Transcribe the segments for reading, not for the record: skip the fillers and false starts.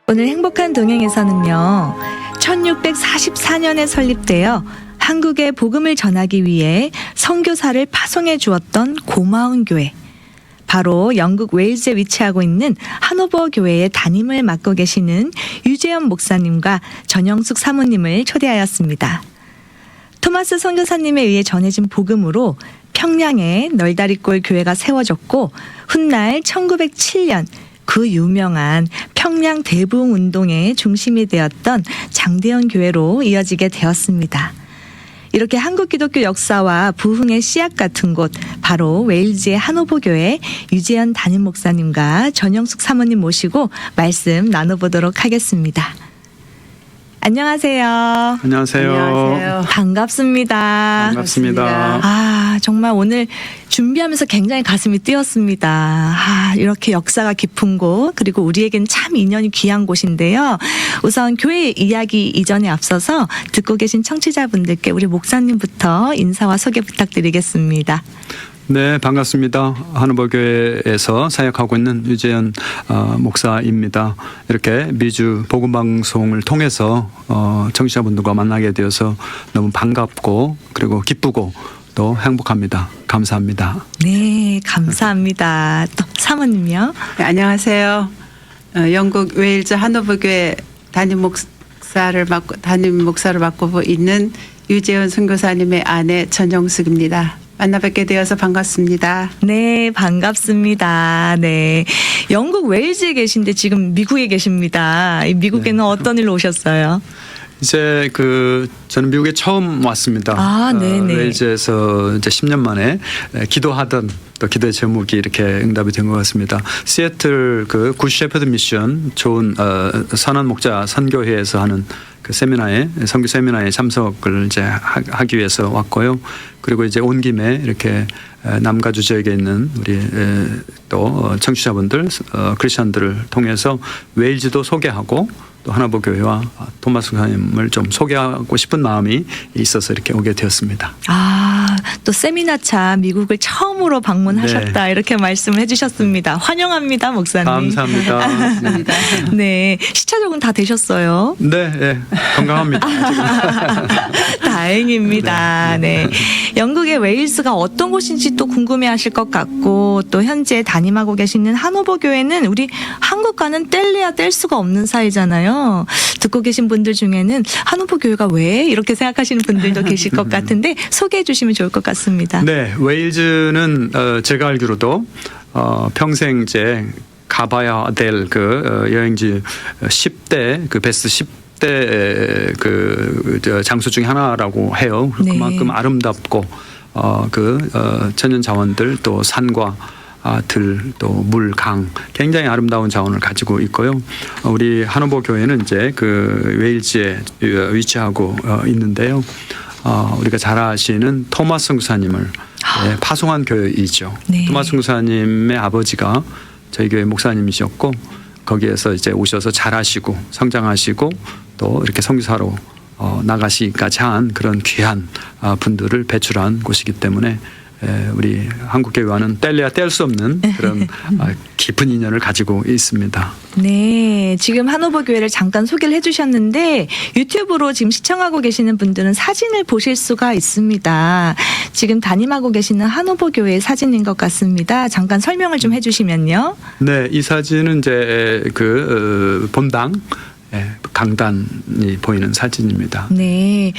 오늘 행복한 동행에서는요, 1644년에 설립되어 한국에 복음을 전하기 위해 선교사를 파송해 주었던 고마운 교회, 바로 영국 웨일즈에 위치하고 있는 하노버 교회의 담임을 맡고 계시는 유재현 목사님과 전영숙 사모님을 초대하였습니다. 토마스 선교사님에 의해 전해진 복음으로 평양에 널다리골 교회가 세워졌고, 훗날 1907년 그 유명한 평양 대부흥 운동의 중심이 되었던 장대현 교회로 이어지게 되었습니다. 이렇게 한국 기독교 역사와 부흥의 씨앗 같은 곳, 바로 웨일즈의 하노버 교회 유재현 담임 목사님과 전영숙 사모님 모시고 말씀 나눠보도록 하겠습니다. 안녕하세요. 안녕하세요. 안녕하세요. 반갑습니다. 반갑습니다. 정말 오늘 준비하면서 굉장히 가슴이 뛰었습니다. 이렇게 역사가 깊은 곳, 그리고 우리에겐 참 인연이 귀한 곳인데요. 우선 교회 이야기 이전에 앞서서 듣고 계신 청취자분들께 우리 목사님부터 인사와 소개 부탁드리겠습니다. 네, 반갑습니다. 하노버교회에서 사역하고 있는 유재현 목사입니다. 이렇게 미주 복음방송을 통해서 청취자분들과 만나게 되어서 너무 반갑고 그리고 기쁘고 또 행복합니다. 감사합니다. 네, 감사합니다. 또 사모님요. 네, 안녕하세요. 영국 웨일즈 하노버교회 담임 목사를 맡고 있는 유재현 선교사님의 아내 전영숙입니다. 만나 뵙게 되어서 반갑습니다. 네, 반갑습니다. 네. 영국 웨일즈에 계신데 지금 미국에 계십니다. 미국에는 네. 어떤 일로 오셨어요? 이제 저는 미국에 처음 왔습니다. 네네. 웨일즈에서 이제 10년 만에 기도하던 또 기도의 제목이 이렇게 응답이 된 것 같습니다. 시애틀 굿 셰퍼드 미션 좋은 선한 목자 선교회에서 하는 그 선교 세미나에 참석을 이제 하기 위해서 왔고요. 그리고 이제 온 김에 이렇게 남가 주지역에 있는 우리 또 청취자분들 크리스천들을 통해서 웨일즈도 소개하고 또 하나보 교회와 토마스 선생님을 좀 소개하고 싶은 마음이 있어서 이렇게 오게 되었습니다. 또 세미나차 미국을 처음으로 방문하셨다, 네. 이렇게 말씀을 해주셨습니다. 환영합니다, 목사님. 감사합니다. 네, 시차 적응 다 되셨어요? 네, 네. 건강합니다. 다행입니다. 네. 영국의 웨일스가 어떤 곳인지 또 궁금해하실 것 같고, 또 현재 담임하고 계시는 하노버 교회는 우리 한국과는 뗄래야 뗄 수가 없는 사이잖아요. 듣고 계신 분들 중에는 하노버 교회가 왜 이렇게 생각하시는 분들도 계실 것 같은데 소개해 주시면 좋을 것 같습니다. 네, 웨일즈는 제가 알기로도 평생 이제 가봐야 될 여행지 10대 베스트 10대 장소 중에 하나라고 해요. 네. 그만큼 아름답고 천연 자원들 또 산과 들, 또 물, 강 굉장히 아름다운 자원을 가지고 있고요. 우리 하노버 교회는 이제 웨일즈에 위치하고 있는데요. 우리가 잘 아시는 토마스 선교사님을 파송한 교회이죠. 네. 토마스 선교사님의 아버지가 저희 교회 목사님이셨고, 거기에서 이제 오셔서 잘하시고 성장하시고 또 이렇게 선교사로 나가시기까지 한 그런 귀한 분들을 배출한 곳이기 때문에 우리 한국교회와는 뗄래야 뗄 수 없는 그런 깊은 인연을 가지고 있습니다. 네, 지금 하노버 교회를 잠깐 소개를 해주셨는데 유튜브로 지금 시청하고 계시는 분들은 사진을 보실 수가 있습니다. 지금 담임하고 계시는 하노버 교회의 사진인 것 같습니다. 잠깐 설명을 좀 해주시면요. 네, 이 사진은 이제 본당 강단이 보이는 사진입니다. 네,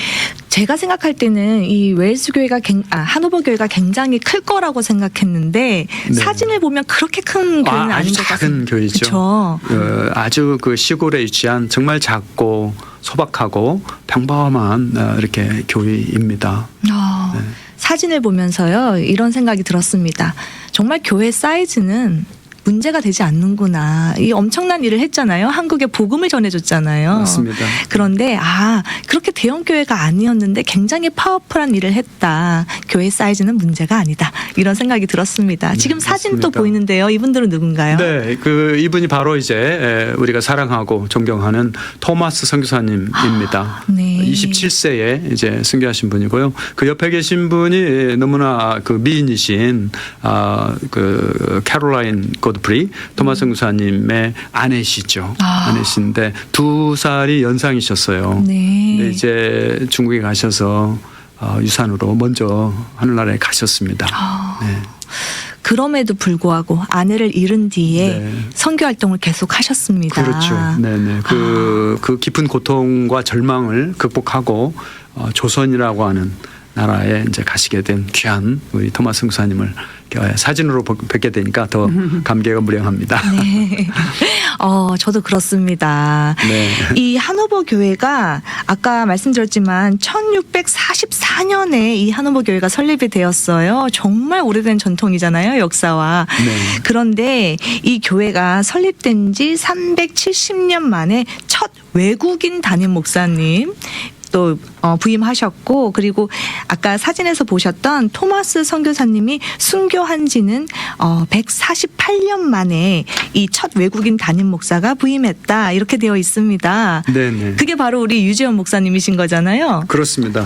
제가 생각할 때는 이 웨일스 교회가 하노버 교회가 굉장히 클 거라고 생각했는데, 네. 사진을 보면 그렇게 큰 교회는 아닌 것 같습니다. 아주 작은 교회죠. 그렇죠. 아주 시골에 위치한 정말 작고 소박하고 평범한 이렇게 교회입니다. 네. 네. 사진을 보면서요, 이런 생각이 들었습니다. 정말 교회 사이즈는 문제가 되지 않는구나. 이 엄청난 일을 했잖아요. 한국에 복음을 전해줬잖아요. 맞습니다. 그런데 그렇게 대형 교회가 아니었는데 굉장히 파워풀한 일을 했다. 교회 사이즈는 문제가 아니다. 이런 생각이 들었습니다. 지금 사진 또 보이는데요. 이분들은 누군가요? 네, 이분이 바로 이제 우리가 사랑하고 존경하는 토마스 선교사님입니다. 네. 27세에 이제 순교하신 분이고요. 그 옆에 계신 분이 너무나 미인이신 캐롤라인 고드프리 토마스 선교사님의 아내시죠. 아. 아내신데 2살이 연상이셨어요. 네. 근데 이제 중국에 가셔서 유산으로 먼저 하늘나라에 가셨습니다. 아. 네. 그럼에도 불구하고 아내를 잃은 뒤에 네. 선교 활동을 계속 하셨습니다. 그렇죠. 네네. 그 깊은 고통과 절망을 극복하고 조선이라고 하는 나라에 이제 가시게 된 귀한 우리 토마스 선교사님을 사진으로 뵙게 되니까 더 감개가 무량합니다. 네. 저도 그렇습니다. 네. 이 하노버 교회가 아까 말씀드렸지만 1644년에 이 하노버 교회가 설립이 되었어요. 정말 오래된 전통이잖아요, 역사와. 네. 그런데 이 교회가 설립된 지 370년 만에 첫 외국인 담임 목사님 또 부임하셨고, 그리고 아까 사진에서 보셨던 토마스 선교사님이 순교한 지는 148년 만에 이 첫 외국인 담임 목사가 부임했다, 이렇게 되어 있습니다. 네네. 그게 바로 우리 유재원 목사님이신 거잖아요. 그렇습니다.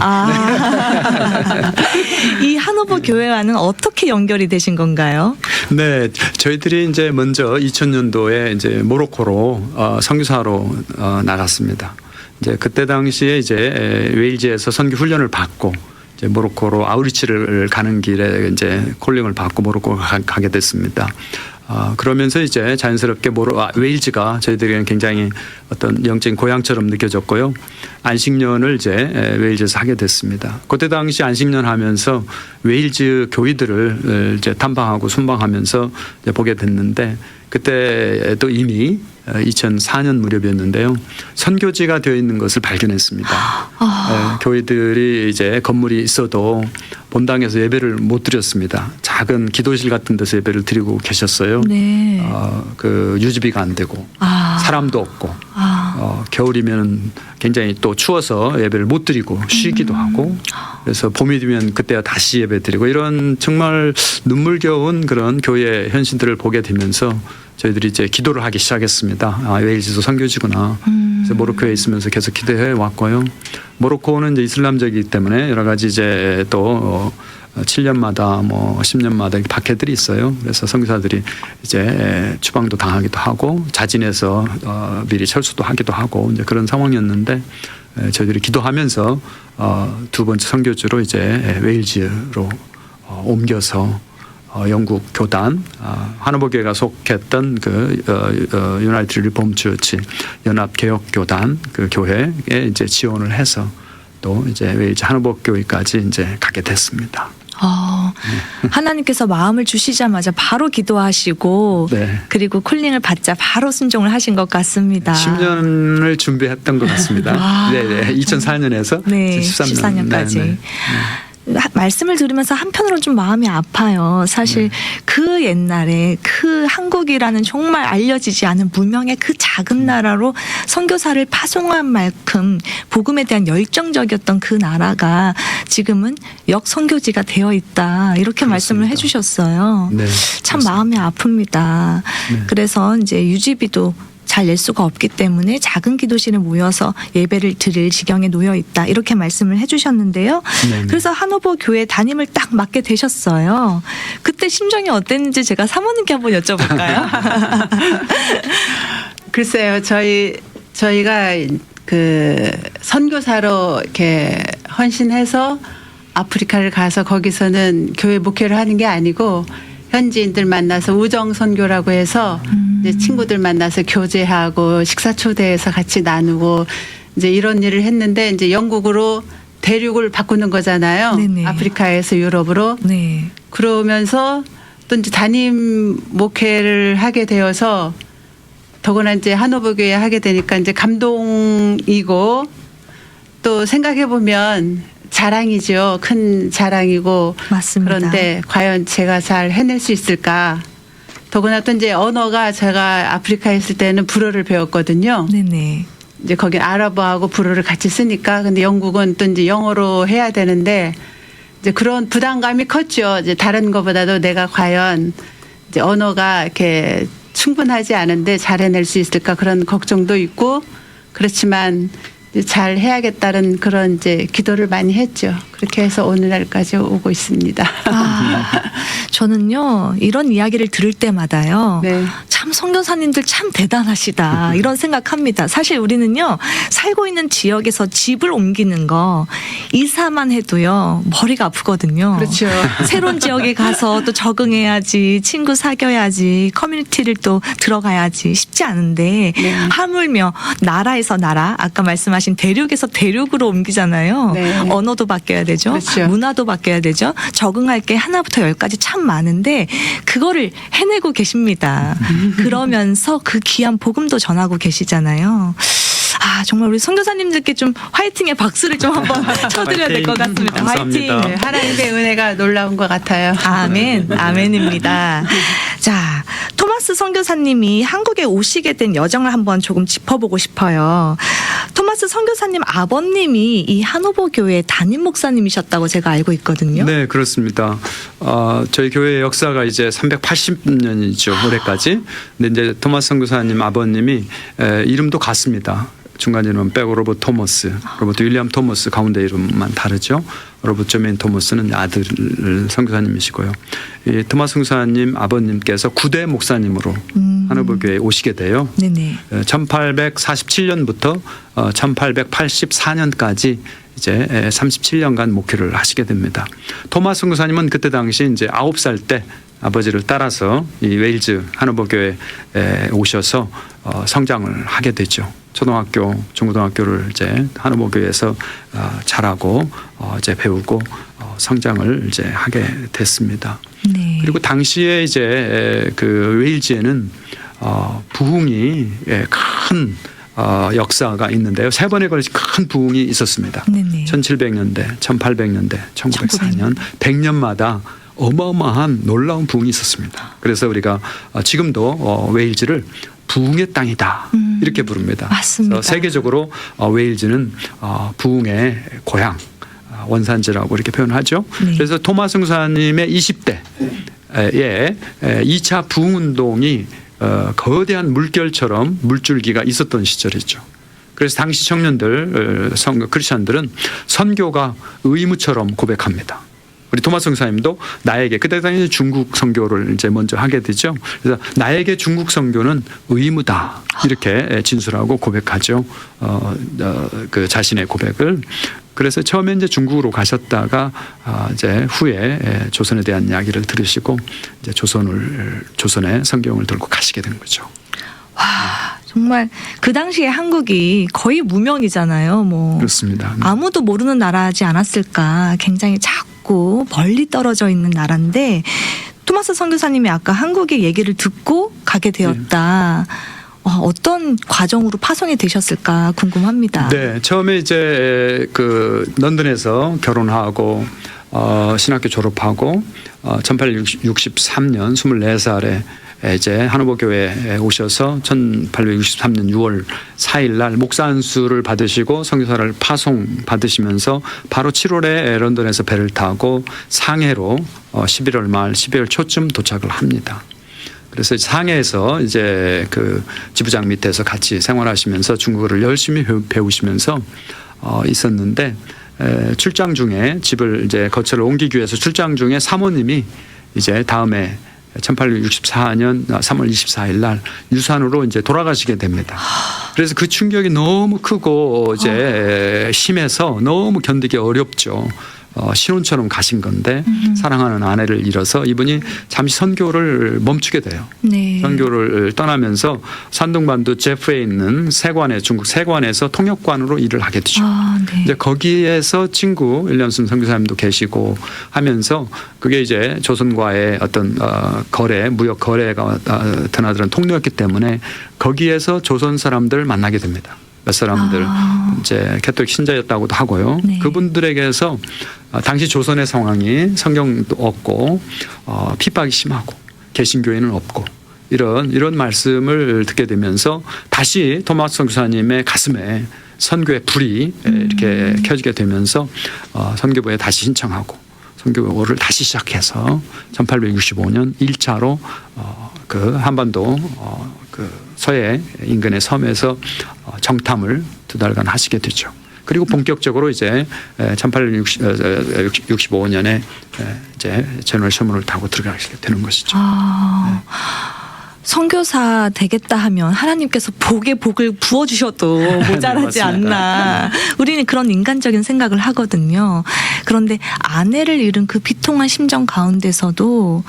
이 하노버 교회와는 어떻게 연결이 되신 건가요? 네, 저희들이 이제 먼저 2000년도에 이제 모로코로 선교사로 나갔습니다. 이제 그때 당시에 이제 웨일즈에서 선교 훈련을 받고 이제 모로코로 아우리치를 가는 길에 이제 콜링을 받고 모로코 가게 됐습니다. 그러면서 이제 자연스럽게 웨일즈가 저희들에게는 굉장히 어떤 영적인 고향처럼 느껴졌고요. 안식년을 이제 웨일즈에서 하게 됐습니다. 그때 당시 안식년 하면서 웨일즈 교회들을 이제 탐방하고 순방하면서 이제 보게 됐는데, 그때도 이미 2004년 무렵이었는데요. 선교지가 되어 있는 것을 발견했습니다. 교회들이 이제 건물이 있어도 본당에서 예배를 못 드렸습니다. 작은 기도실 같은 데서 예배를 드리고 계셨어요. 네. 그 유지비가 안 되고 사람도 없고 겨울이면 굉장히 또 추워서 예배를 못 드리고 쉬기도 하고, 그래서 봄이 되면 그때야 다시 예배 드리고, 이런 정말 눈물겨운 그런 교회 현실들을 보게 되면서 저희들이 이제 기도를 하기 시작했습니다. 웨일즈도 선교지구나. 그래서 모로코에 있으면서 계속 기도해 왔고요. 모로코는 이제 이슬람적이기 때문에 여러 가지 이제 또 7년마다 뭐 10년마다 이렇게 박해들이 있어요. 그래서 선교사들이 이제 추방도 당하기도 하고 자진해서 미리 철수도 하기도 하고 이제 그런 상황이었는데, 저희들이 기도하면서 두 번째 선교지로 이제 웨일즈로 옮겨서 영국 교단 하노버 교회가 속했던 그 유나이티드 리폼 처치 연합 개혁 교단 그 교회에 이제 지원을 해서 또 이제 웨일즈 하노버 교회까지 이제 가게 됐습니다. 하나님께서 마음을 주시자마자 바로 기도하시고 네. 그리고 콜링을 받자 바로 순종을 하신 것 같습니다. 10년을 준비했던 것 같습니다. 네네. 2004년에서 네, 14년까지. 14년까지. 말씀을 들으면서 한편으로는 좀 마음이 아파요. 사실 그 옛날에 그 한국이라는 정말 알려지지 않은 무명의 그 작은 나라로 선교사를 파송한 만큼 복음에 대한 열정적이었던 그 나라가 지금은 역선교지가 되어 있다, 이렇게 그렇습니다. 말씀을 해주셨어요. 네, 참 그렇습니다. 마음이 아픕니다. 네. 그래서 이제 유지비도 잘 낼 수가 없기 때문에 작은 기도실에 모여서 예배를 드릴 지경에 놓여 있다, 이렇게 말씀을 해주셨는데요. 네네. 그래서 하노버 교회 담임을 딱 맡게 되셨어요. 그때 심정이 어땠는지 제가 사모님께 한번 여쭤볼까요? 글쎄요, 저희가 그 선교사로 이렇게 헌신해서 아프리카를 가서 거기서는 교회 목회를 하는 게 아니고 현지인들 만나서 우정 선교라고 해서 이제 친구들 만나서 교제하고 식사 초대해서 같이 나누고 이제 이런 일을 했는데, 이제 영국으로 대륙을 바꾸는 거잖아요. 네네. 아프리카에서 유럽으로. 네. 그러면서 또 이제 담임 목회를 하게 되어서 더구나 이제 하노버 교회 하게 되니까 이제 감동이고, 또 생각해 보면 자랑이죠. 큰 자랑이고. 맞습니다. 그런데 과연 제가 잘 해낼 수 있을까? 더구나 또 이제 언어가, 제가 아프리카에 있을 때는 불어를 배웠거든요. 네네. 이제 거긴 아랍어하고 불어를 같이 쓰니까. 근데 영국은 또 이제 영어로 해야 되는데 이제 그런 부담감이 컸죠. 이제 다른 것보다도 내가 과연 이제 언어가 이렇게 충분하지 않은데 잘 해낼 수 있을까, 그런 걱정도 있고, 그렇지만 잘 해야겠다는 그런 이제 기도를 많이 했죠. 그렇게 해서 오늘날까지 오고 있습니다. 저는요 이런 이야기를 들을 때마다요. 네. 참 선교사님들 참 대단하시다 이런 생각합니다. 사실 우리는요 살고 있는 지역에서 집을 옮기는 거 이사만 해도요 머리가 아프거든요. 그렇죠. 새로운 지역에 가서 또 적응해야지, 친구 사귀어야지, 커뮤니티를 또 들어가야지 쉽지 않은데 네. 하물며 나라에서 나라, 아까 말씀하신 대륙에서 대륙으로 옮기잖아요. 네. 언어도 바뀌어야 되죠. 그렇죠. 문화도 바뀌어야 되죠. 적응할 게 하나부터 열까지 참 많은데 그거를 해내고 계십니다. 그러면서 그 귀한 복음도 전하고 계시잖아요. 정말 우리 선교사님들께 좀 화이팅의 박수를 좀 한번 쳐드려야 될 것 같습니다. 감사합니다. 화이팅. 네, 하나님의 은혜가 놀라운 것 같아요. 아멘, 아멘입니다. 자, 토마스 선교사님이 한국에 오시게 된 여정을 한번 조금 짚어보고 싶어요. 토마스 선교사님 아버님이 이 하노버 교회 담임 목사님이셨다고 제가 알고 있거든요. 네, 그렇습니다. 저희 교회의 역사가 이제 380년이죠, 올해까지. 근데 이제 토마스 선교사님 아버님이 이름도 같습니다. 중간 이름은 빼고 로버트 토머스, 로버트 윌리엄 토머스 가운데 이름만 다르죠. 로버트 조메인 토머스는 아들 선교사님이시고요. 이 토마스 선교사님 아버님께서 9대 목사님으로 하노버 교회에 오시게 돼요. 네네. 1847년부터 1884년까지 이제 37년간 목회를 하시게 됩니다. 토마스 선교사님은 그때 당시 이제 9살 때 아버지를 따라서 이 웨일즈 하노버 교회에 오셔서 성장을 하게 되죠. 초등학교, 중고등학교를 이제 하노버 교회에서 자라고 이제 배우고 성장을 이제 하게 됐습니다. 네. 그리고 당시에 이제 그 웨일즈에는 부흥이 큰 역사가 있는데요. 세 번에 걸친 큰 부흥이 있었습니다. 네네. 1700년대, 1800년대, 1904년, 100년마다 어마어마한 놀라운 부흥이 있었습니다. 그래서 우리가 지금도 웨일즈를 부흥의 땅이다 이렇게 부릅니다. 맞습니다. 그래서 세계적으로 웨일즈는 부흥의 고향, 원산지라고 이렇게 표현하죠. 네. 그래서 토마스 선교사님의 20대에 2차 부흥운동이 거대한 물결처럼 물줄기가 있었던 시절이죠. 그래서 당시 청년들, 크리스천들은 선교가 의무처럼 고백합니다. 우리 토마스 선교사님도 나에게 그때 당시 중국 선교를 이제 먼저 하게 되죠. 그래서 나에게 중국 선교는 의무다 이렇게 진술하고 고백하죠. 그 자신의 고백을. 그래서 처음에 이제 중국으로 가셨다가 이제 후에 조선에 대한 이야기를 들으시고 이제 조선에 성경을 들고 가시게 된 거죠. 와, 정말 그 당시에 한국이 거의 무명이잖아요. 뭐 그렇습니다. 아무도 모르는 나라지 않았을까. 굉장히 작고 멀리 떨어져 있는 나라인데 토마스 선교사님이 아까 한국의 얘기를 듣고 가게 되었다. 어떤 과정으로 파송이 되셨을까 궁금합니다. 네, 처음에 이제 그 런던에서 결혼하고 신학교 졸업하고 1863년 24살에 이제 하노버 교회에 오셔서 1863년 6월 4일 날 목사 안수를 받으시고 선교사를 파송 받으시면서 바로 7월에 런던에서 배를 타고 상해로 11월 말 12월 초쯤 도착을 합니다. 그래서 상해에서 이제 그 지부장 밑에서 같이 생활하시면서 중국어를 열심히 배우시면서 있었는데 출장 중에 집을 이제 거처를 옮기기 위해서 출장 중에 사모님이 이제 다음에 1864년 3월 24일 날 유산으로 이제 돌아가시게 됩니다. 그래서 그 충격이 너무 크고 이제 심해서 너무 견디기 어렵죠. 신혼처럼 가신 건데 사랑하는 아내를 잃어서 이분이 잠시 선교를 멈추게 돼요. 네. 선교를 떠나면서 산둥반도 제프에 있는 세관에 중국 세관에서 통역관으로 일을 하게 되죠. 네. 이제 거기에서 친구 일년순 선교사님도 계시고 하면서 그게 이제 조선과의 어떤 거래, 무역 거래가 드나드는 통로였기 때문에 거기에서 조선 사람들 만나게 됩니다. 몇 사람들 이제 캐톨릭 신자였다고도 하고요. 네. 그분들에게서 당시 조선의 상황이 성경도 없고 핍박이 심하고 개신교회는 없고 이런 말씀을 듣게 되면서 다시 토마스 선교사님의 가슴에 선교의 불이 이렇게 켜지게 되면서 선교부에 다시 신청하고 선교를 다시 시작해서 1865년 1차로 그 한반도 그 서해 인근의 섬에서 정탐을 2달간 하시게 되죠. 그리고 본격적으로 이제 1865년에 이제 제너럴 셔먼을 타고 들어가게 되는 것이죠. 선교사 되겠다 하면 하나님께서 복에 복을 부어주셔도 모자라지 네, 맞습니다. 않나. 우리는 그런 인간적인 생각을 하거든요. 그런데 아내를 잃은 그 비통한 심정 가운데서도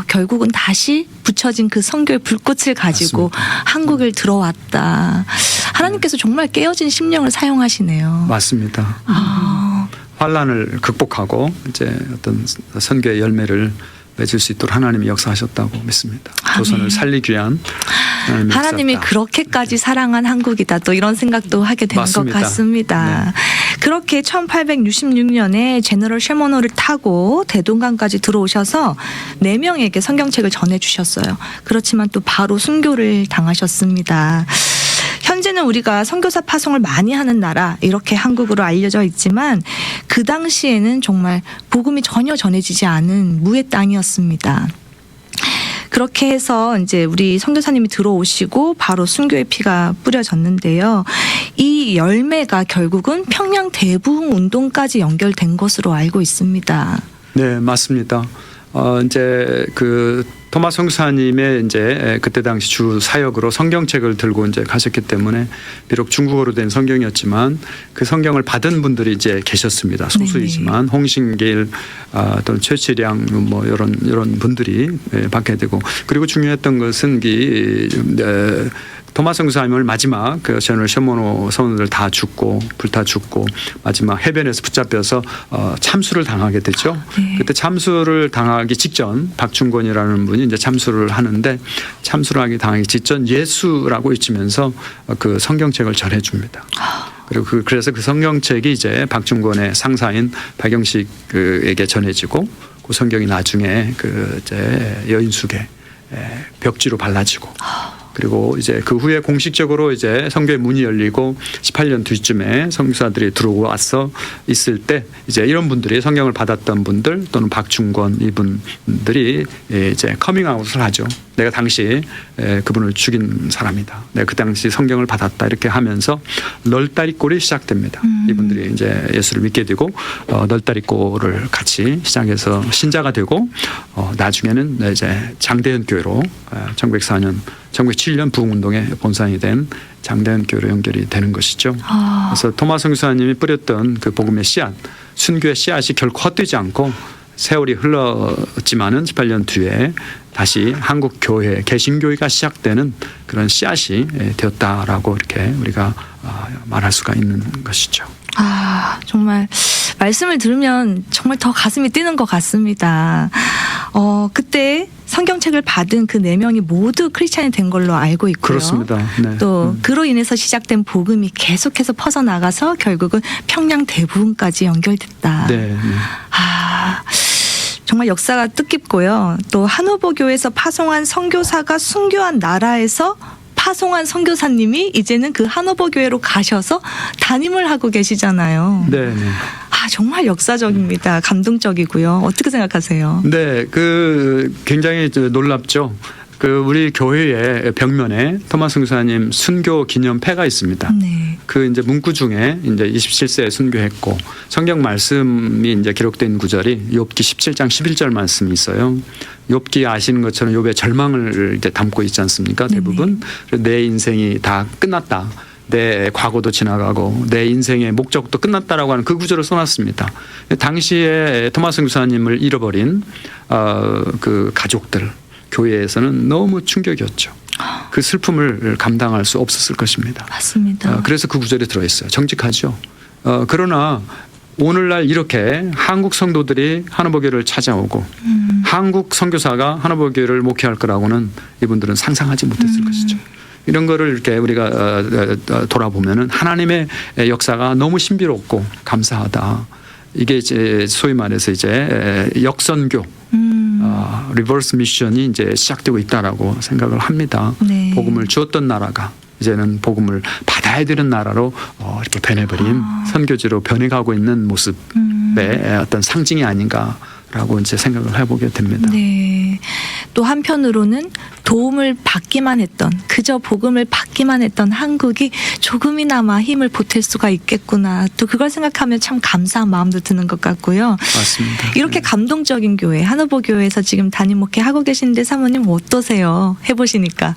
결국은 다시 붙여진 그 선교의 불꽃을 가지고 맞습니다. 한국을 들어왔다. 하나님께서 정말 깨어진 심령을 사용하시네요. 맞습니다. 아, 환란을 극복하고 이제 어떤 선교의 열매를 맺을 수 있도록 하나님이 역사하셨다고 믿습니다. 아멘. 조선을 살리기 위한 하나님이 역사였다. 그렇게까지 사랑한 한국이다. 또 이런 생각도 하게 된 것 맞습니다. 같습니다. 네. 그렇게 1866년에 제너럴 셔먼호를 타고 대동강까지 들어오셔서 4명에게 성경책을 전해주셨어요. 그렇지만 또 바로 순교를 당하셨습니다. 현재는 우리가 선교사 파송을 많이 하는 나라 이렇게 한국으로 알려져 있지만 그 당시에는 정말 복음이 전혀 전해지지 않은 무의 땅이었습니다. 그렇게 해서 이제 우리 선교사님이 들어오시고 바로 순교의 피가 뿌려졌는데요. 이 열매가 결국은 평양 대부흥 운동까지 연결된 것으로 알고 있습니다. 네, 맞습니다. 이제 그 토마스 선교사님의 이제 그때 당시 주 사역으로 성경책을 들고 이제 가셨기 때문에 비록 중국어로 된 성경이었지만 그 성경을 받은 분들이 이제 계셨습니다. 소수이지만 홍신길 또는 최치량 뭐 이런 분들이 받게 되고 그리고 중요했던 것은 토마스 선교사님을 마지막 그 제너럴 셔먼호 선원들 다 죽고 불타 죽고 마지막 해변에서 붙잡혀서 참수를 당하게 되죠. 네. 그때 참수를 당하기 직전 박충권이라는 분이 이제 참수를 하는데 참수를 당하기 직전 예수라고 외치면서 그 성경책을 전해줍니다. 그리고 그래서 그 성경책이 이제 박충권의 상사인 박영식에게 전해지고 그 성경이 나중에 그 이제 여인숙의 벽지로 발라지고. 그리고 이제 그 후에 공식적으로 이제 선교의 문이 열리고 18년 뒤쯤에 선교사들이 들어와서 있을 때 이제 이런 분들이 성경을 받았던 분들 또는 박충권 이분들이 이제 커밍아웃을 하죠. 내가 당시 그분을 죽인 사람이다. 내가 그 당시 성경을 받았다 이렇게 하면서 널다리꼴이 시작됩니다. 이분들이 이제 예수를 믿게 되고 널다리꼴을 같이 시작해서 신자가 되고 나중에는 이제 장대현 교회로 1907년 부흥운동의 본산이 된 장대현 교회로 연결이 되는 것이죠. 그래서 토마스 선교사님이 뿌렸던 그 복음의 씨앗, 순교의 씨앗이 결코 헛되지 않고 세월이 흘렀지만은 18년 뒤에 다시 한국 교회, 개신교회가 시작되는 그런 씨앗이 되었다라고 이렇게 우리가 말할 수가 있는 것이죠. 정말 말씀을 들으면 정말 더 가슴이 뛰는 것 같습니다. 그때 성경책을 받은 그 4명이 모두 크리스찬이 된 걸로 알고 있고요. 그렇습니다. 네. 또 그로 인해서 시작된 복음이 계속해서 퍼져나가서 결국은 평양 대부흥까지 연결됐다. 네. 정말 역사가 뜻깊고요. 또 한호보교에서 파송한 선교사가 순교한 나라에서 파송한 선교사님이 이제는 그 한호보교회로 가셔서 담임을 하고 계시잖아요. 네. 정말 역사적입니다. 감동적이고요. 어떻게 생각하세요? 네, 굉장히 놀랍죠. 우리 교회의 벽면에 토마스 선교사님 순교 기념패가 있습니다. 네. 이제 문구 중에 이제 27세에 순교했고 성경 말씀이 이제 기록된 구절이 욥기 17장 11절 말씀이 있어요. 욥기 아시는 것처럼 욥의 절망을 이제 담고 있지 않습니까? 대부분 내 인생이 다 끝났다. 내 과거도 지나가고 내 인생의 목적도 끝났다라고 하는 그 구절을 써놨습니다. 당시에 토마스 선교사님을 잃어버린 그 가족들 교회에서는 너무 충격이었죠. 그 슬픔을 감당할 수 없었을 것입니다. 맞습니다. 그래서 그 구절이 들어있어요. 정직하죠. 그러나 오늘날 이렇게 한국 성도들이 한호보교를 찾아오고 한국 선교사가 한호보교를 목회할 거라고는 이분들은 상상하지 못했을 것이죠. 이런 거를 이렇게 우리가 돌아보면은 하나님의 역사가 너무 신비롭고 감사하다. 이게 이제 소위 말해서 이제 역선교, 리버스 미션이 이제 시작되고 있다라고 생각을 합니다. 네. 복음을 주었던 나라가 이제는 복음을 받아야 되는 나라로 이렇게 변해버린 선교지로 변해가고 있는 모습의 어떤 상징이 아닌가라고 라고 이제 생각을 해보게 됩니다. 네. 또 한편으로는 도움을 받기만 했던, 그저 복음을 받기만 했던 한국이 조금이나마 힘을 보탤 수가 있겠구나. 또 그걸 생각하면 참 감사한 마음도 드는 것 같고요. 맞습니다. 이렇게 감동적인 교회, 한우보 교회에서 지금 담임 목회 하고 계신데 사모님 어떠세요? 해보시니까.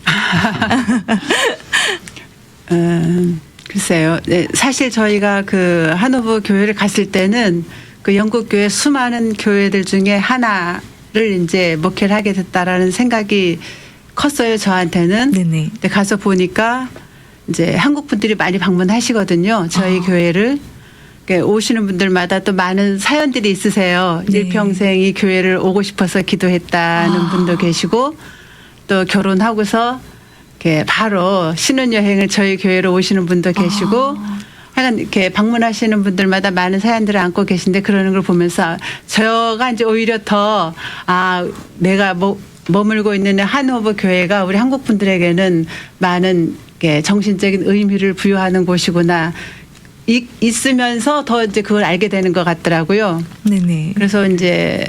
글쎄요. 네, 사실 저희가 그 한우보 교회를 갔을 때는 그 영국 교회 수많은 교회들 중에 하나를 이제 목회를 하게 됐다라는 생각이 컸어요. 저한테는. 네네. 근데 가서 보니까 이제 한국 분들이 많이 방문하시거든요. 저희 교회를. 그러니까 오시는 분들마다 또 많은 사연들이 있으세요. 네. 일평생 이 교회를 오고 싶어서 기도했다는 분도 계시고 또 결혼하고서 이렇게 바로 신혼여행을 저희 교회로 오시는 분도 계시고 하여간 이렇게 방문하시는 분들마다 많은 사연들을 안고 계신데 그러는 걸 보면서 저가 이제 오히려 더 내가 머물고 있는 한호부 교회가 우리 한국 분들에게는 많은 정신적인 의미를 부여하는 곳이구나 있으면서 더 이제 그걸 알게 되는 것 같더라고요. 네네. 그래서 이제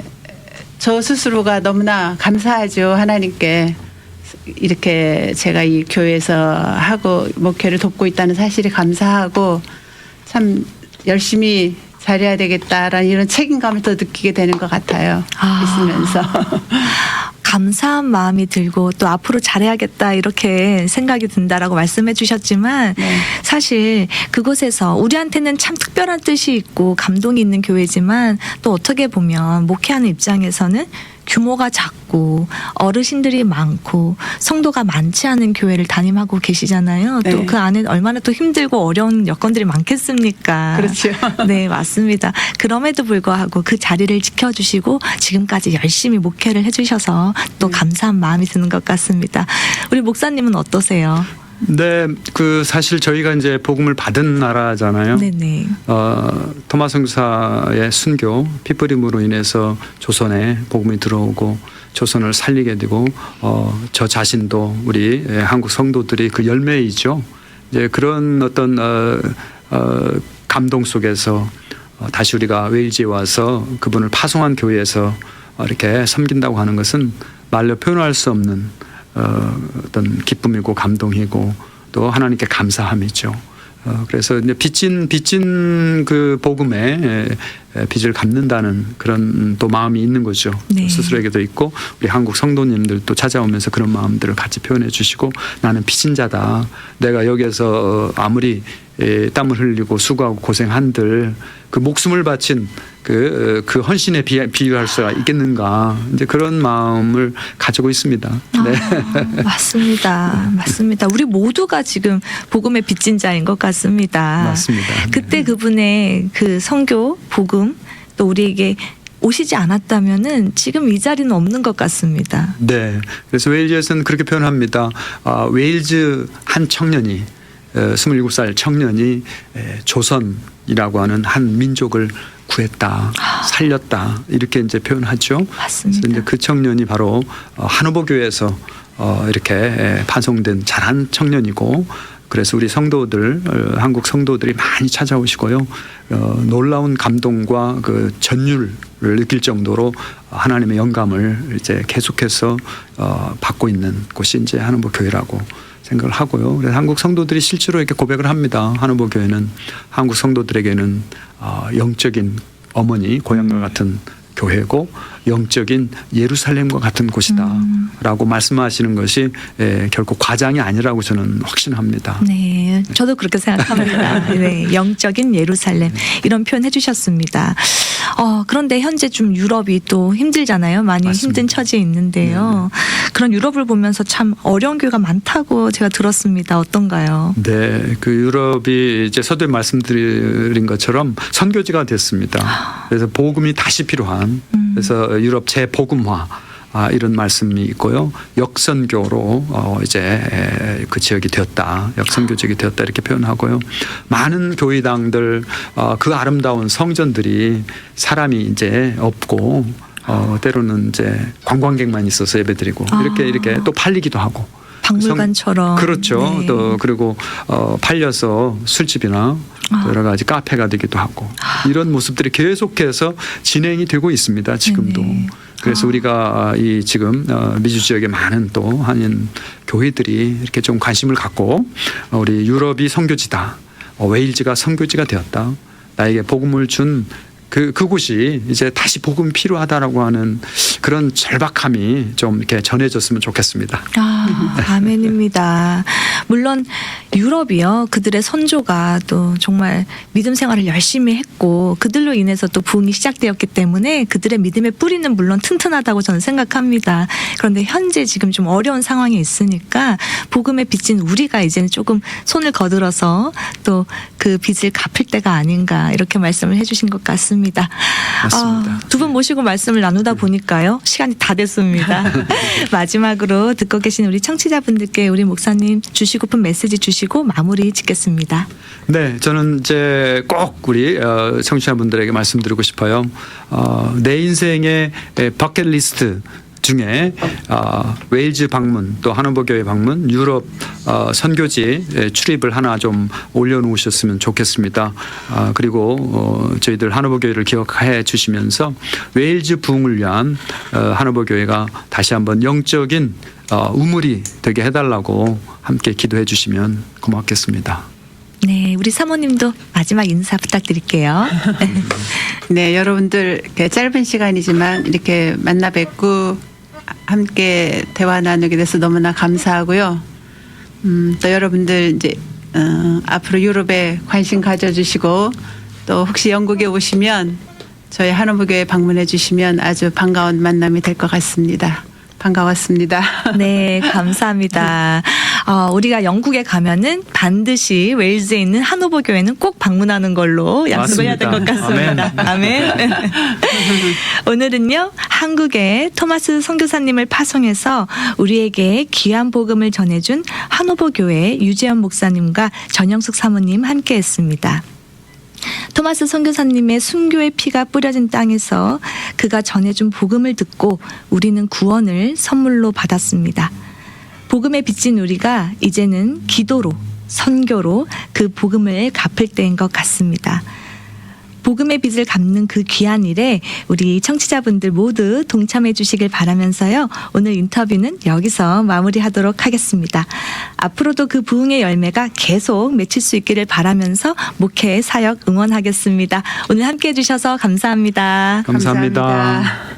저 스스로가 너무나 감사하죠. 하나님께 이렇게 제가 이 교회에서 하고 목회를 돕고 있다는 사실이 감사하고 참 열심히 잘해야 되겠다라는 이런 책임감을 더 느끼게 되는 것 같아요. 있으면서. 감사한 마음이 들고 또 앞으로 잘해야겠다 이렇게 생각이 든다라고 말씀해 주셨지만 네. 사실 그곳에서 우리한테는 참 특별한 뜻이 있고 감동이 있는 교회지만 또 어떻게 보면 목회하는 입장에서는 규모가 작고 어르신들이 많고 성도가 많지 않은 교회를 담임하고 계시잖아요. 네. 또 그 안에 얼마나 또 힘들고 어려운 여건들이 많겠습니까? 그렇죠. 네, 맞습니다. 그럼에도 불구하고 그 자리를 지켜주시고 지금까지 열심히 목회를 해주셔서 또 감사한 마음이 드는 것 같습니다. 우리 목사님은 어떠세요? 네, 그 사실 저희가 이제 복음을 받은 나라잖아요. 네네. 토마스 선교사의 순교 피부림으로 인해서 조선에 복음이 들어오고 조선을 살리게 되고 저 자신도 우리 한국 성도들이 그 열매이죠. 이제 그런 어떤 감동 속에서 다시 우리가 웨일즈에 와서 그분을 파송한 교회에서 이렇게 섬긴다고 하는 것은 말로 표현할 수 없는 어떤 기쁨이고 감동이고 또 하나님께 감사함이죠. 그래서 이제 빚진 그 복음에 빚을 갚는다는 그런 또 마음이 있는 거죠. 네. 스스로에게도 있고 우리 한국 성도님들도 찾아오면서 그런 마음들을 같이 표현해 주시고 나는 빚진 자다. 내가 여기에서 아무리 땀을 흘리고 수고하고 고생한들 그 목숨을 바친 그 헌신에 비유할 수가 있겠는가 이제 그런 마음을 가지고 있습니다. 네. 맞습니다. 맞습니다. 우리 모두가 지금 복음의 빚진 자인 것 같습니다. 맞습니다. 그때 그분의 그 선교, 복음 또 우리에게 오시지 않았다면은 지금 이 자리는 없는 것 같습니다. 네. 그래서 웨일즈에서는 그렇게 표현합니다. 웨일즈 한 청년이 27살 청년이 조선이라고 하는 한 민족을 구했다, 살렸다 이렇게 이제 표현하죠. 맞습니다. 그래서 이제 그 청년이 바로 한우보 교회에서 이렇게 파송된 잘한 청년이고, 그래서 우리 성도들, 한국 성도들이 많이 찾아오시고요, 놀라운 감동과 그 전율을 느낄 정도로 하나님의 영감을 이제 계속해서 받고 있는 곳이 이제 한우보 교회라고 생각을 하고요. 그래서 한국 성도들이 실제로 이렇게 고백을 합니다. 한우보 교회는 한국 성도들에게는 영적인 어머니, 고향과 같은 교회고 영적인 예루살렘과 같은 곳이다라고 말씀하시는 것이 결코 과장이 아니라고 저는 확신합니다. 네, 저도 그렇게 생각합니다. 네, 영적인 예루살렘 이런 표현 해주셨습니다. 그런데 현재 좀 유럽이 또 힘들잖아요. 많이 맞습니다. 힘든 처지에 있는데요. 그런 유럽을 보면서 참 어려운 교회가 많다고 제가 들었습니다. 어떤가요? 네, 그 유럽이 이제 서두에 말씀드린 것처럼 선교지가 됐습니다. 그래서 복음이 다시 필요한, 그래서 유럽 재복음화 이런 말씀이 있고요. 역선교로 이제 그 지역이 되었다, 역선교 지역이 되었다 이렇게 표현하고요. 많은 교회당들, 그 아름다운 성전들이 사람이 이제 없고 때로는 이제 관광객만 있어서 예배드리고 이렇게 또 팔리기도 하고. 박물관처럼. 그렇죠. 네. 또 그리고 팔려서 술집이나 또 여러 가지 카페가 되기도 하고 이런 모습들이 계속해서 진행이 되고 있습니다. 지금도. 네네. 그래서 우리가 이 지금 미주 지역에 많은 또 한인 교회들이 이렇게 좀 관심을 갖고 우리 유럽이 선교지다. 웨일즈가 선교지가 되었다. 나에게 복음을 준 그곳이 이제 다시 복음이 필요하다라고 하는 그런 절박함이 좀 이렇게 전해졌으면 좋겠습니다. 아멘입니다. 물론 유럽이요. 그들의 선조가 또 정말 믿음 생활을 열심히 했고 그들로 인해서 또 부흥이 시작되었기 때문에 그들의 믿음의 뿌리는 물론 튼튼하다고 저는 생각합니다. 그런데 현재 지금 좀 어려운 상황이 있으니까 복음에 빚진 우리가 이제는 조금 손을 거들어서 또 그 빚을 갚을 때가 아닌가 이렇게 말씀을 해주신 것 같습니다. 맞습니다. 두 분 모시고 말씀을 나누다 보니까요. 시간이 다 됐습니다. 마지막으로 듣고 계신 우리 청취자분들께 우리 목사님 주시고픈 메시지 주시고 마무리 짓겠습니다. 네, 저는 이제 꼭 우리 청취자분들에게 말씀드리고 싶어요. 내 인생의 버킷리스트 중에 웨일즈 방문 또 하노버 교회 방문 유럽 선교지 출입을 하나 좀 올려놓으셨으면 좋겠습니다. 그리고 저희들 하노버 교회를 기억해 주시면서 웨일즈 부흥을 위한 하노버 교회가 다시 한번 영적인 우물이 되게 해달라고 함께 기도해 주시면 고맙겠습니다. 네, 우리 사모님도 마지막 인사 부탁드릴게요. 네, 여러분들 이렇게 짧은 시간이지만 이렇게 만나 뵙고 함께 대화 나누게 돼서 너무나 감사하고요. 또 여러분들 이제 앞으로 유럽에 관심 가져주시고 또 혹시 영국에 오시면 저희 하노버 교회 방문해 주시면 아주 반가운 만남이 될 것 같습니다. 반가웠습니다. 네, 감사합니다. 우리가 영국에 가면은 반드시 웨일즈에 있는 하노버 교회는 꼭 방문하는 걸로 약속을 해야 될 것 같습니다. 아멘. 오늘은요, 한국의 토마스 선교사님을 파송해서 우리에게 귀한 복음을 전해준 하노버 교회 유재현 목사님과 전영숙 사모님 함께했습니다. 토마스 선교사님의 순교의 피가 뿌려진 땅에서 그가 전해준 복음을 듣고 우리는 구원을 선물로 받았습니다. 복음에 빚진 우리가 이제는 기도로, 선교로 그 복음을 갚을 때인 것 같습니다. 복음의 빚을 갚는 그 귀한 일에 우리 청취자분들 모두 동참해 주시길 바라면서요. 오늘 인터뷰는 여기서 마무리하도록 하겠습니다. 앞으로도 그 부흥의 열매가 계속 맺힐 수 있기를 바라면서 목회 사역 응원하겠습니다. 오늘 함께해 주셔서 감사합니다. 감사합니다. 감사합니다.